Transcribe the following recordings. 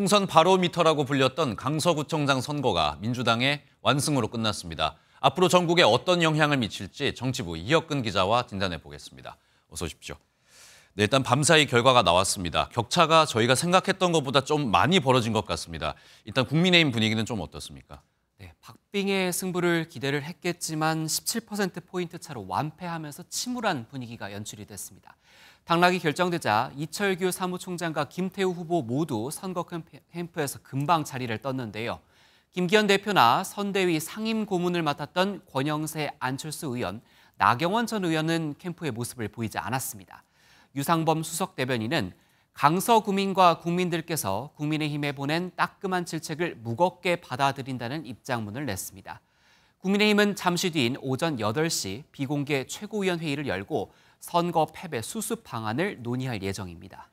총선 바로미터라고 불렸던 강서구청장 선거가 민주당의 완승으로 끝났습니다. 앞으로 전국에 어떤 영향을 미칠지 정치부 이혁근 기자와 진단해 보겠습니다. 어서 오십시오. 네, 일단 밤사이 결과가 나왔습니다. 격차가 저희가 생각했던 것보다 좀 많이 벌어진 것 같습니다. 일단 국민의힘 분위기는 좀 어떻습니까? 네, 박빙의 승부를 기대를 했겠지만 17%포인트 차로 완패하면서 침울한 분위기가 연출이 됐습니다. 당락이 결정되자 이철규 사무총장과 김태우 후보 모두 선거 캠프에서 금방 자리를 떴는데요. 김기현 대표나 선대위 상임 고문을 맡았던 권영세, 안철수 의원, 나경원 전 의원은 캠프의 모습을 보이지 않았습니다. 유상범 수석 대변인은 강서구민과 국민들께서 국민의힘에 보낸 따끔한 질책을 무겁게 받아들인다는 입장문을 냈습니다. 국민의힘은 잠시 뒤인 오전 8시 비공개 최고위원회의를 열고 선거 패배 수습 방안을 논의할 예정입니다.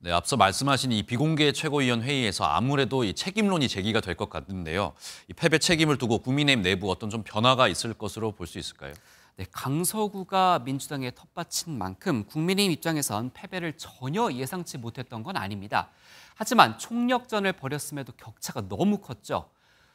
네, 앞서 말씀하신 이 비공개 최고위원 회의에서 아무래도 이 책임론이 제기가 될 것 같은데요. 이 패배 책임을 두고 국민의힘 내부 어떤 좀 변화가 있을 것으로 볼 수 있을까요? 네, 강서구가 민주당의 텃밭인 만큼 국민의힘 입장에선 패배를 전혀 예상치 못했던 건 아닙니다. 하지만 총력전을 벌였음에도 격차가 너무 컸죠.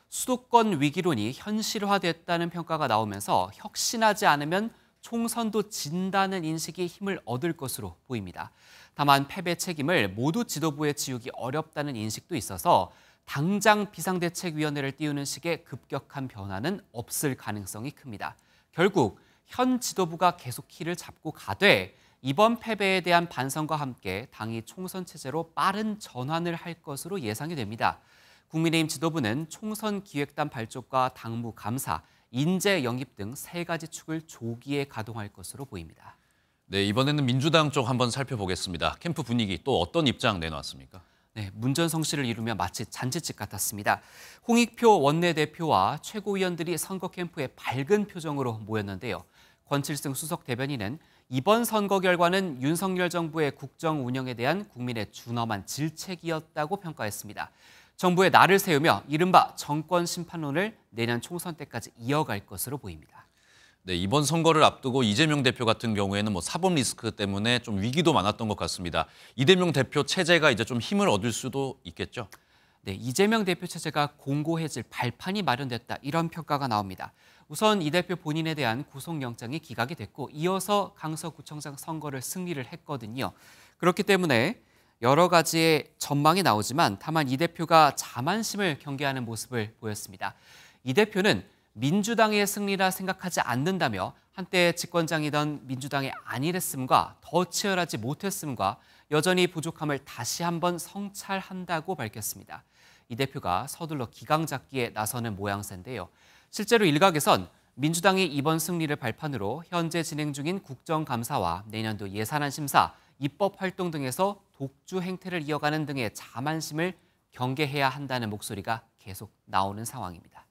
수도권 위기론이 현실화됐다는 평가가 나오면서 혁신하지 않으면 총선도 진다는 인식이 힘을 얻을 것으로 보입니다. 다만 패배 책임을 모두 지도부에 지우기 어렵다는 인식도 있어서 당장 비상대책위원회를 띄우는 식의 급격한 변화는 없을 가능성이 큽니다. 결국 현 지도부가 계속 키를 잡고 가되 이번 패배에 대한 반성과 함께 당이 총선 체제로 빠른 전환을 할 것으로 예상이 됩니다. 국민의힘 지도부는 총선 기획단 발족과 당무 감사, 인재 영입 등 3가지 축을 조기에 가동할 것으로 보입니다. 네, 이번에는 민주당 쪽 한번 살펴보겠습니다. 캠프 분위기 또 어떤 입장 내놓았습니까? 네, 문전성시를 이루며 마치 잔치집 같았습니다. 홍익표 원내대표와 최고위원들이 선거 캠프에 밝은 표정으로 모였는데요. 권칠승 수석 대변인은 이번 선거 결과는 윤석열 정부의 국정 운영에 대한 국민의 준엄한 질책이었다고 평가했습니다. 정부의 날을 세우며 이른바 정권 심판론을 내년 총선 때까지 이어갈 것으로 보입니다. 네, 이번 선거를 앞두고 이재명 대표 같은 경우에는 사법 리스크 때문에 좀 위기도 많았던 것 같습니다. 이재명 대표 체제가 이제 좀 힘을 얻을 수도 있겠죠? 네, 이재명 대표 체제가 공고해질 발판이 마련됐다, 이런 평가가 나옵니다. 우선 이 대표 본인에 대한 구속영장이 기각이 됐고 이어서 강서구청장 선거를 승리를 했거든요. 그렇기 때문에 여러 가지의 전망이 나오지만 다만 이 대표가 자만심을 경계하는 모습을 보였습니다. 이 대표는 민주당의 승리라 생각하지 않는다며 한때 집권장이던 민주당의 안일했음과 더 치열하지 못했음과 여전히 부족함을 다시 한번 성찰한다고 밝혔습니다. 이 대표가 서둘러 기강 잡기에 나서는 모양새인데요. 실제로 일각에선 민주당이 이번 승리를 발판으로 현재 진행 중인 국정감사와 내년도 예산안 심사, 입법 활동 등에서 독주 행태를 이어가는 등의 자만심을 경계해야 한다는 목소리가 계속 나오는 상황입니다.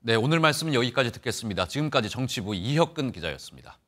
네, 오늘 말씀은 여기까지 듣겠습니다. 지금까지 정치부 이혁근 기자였습니다.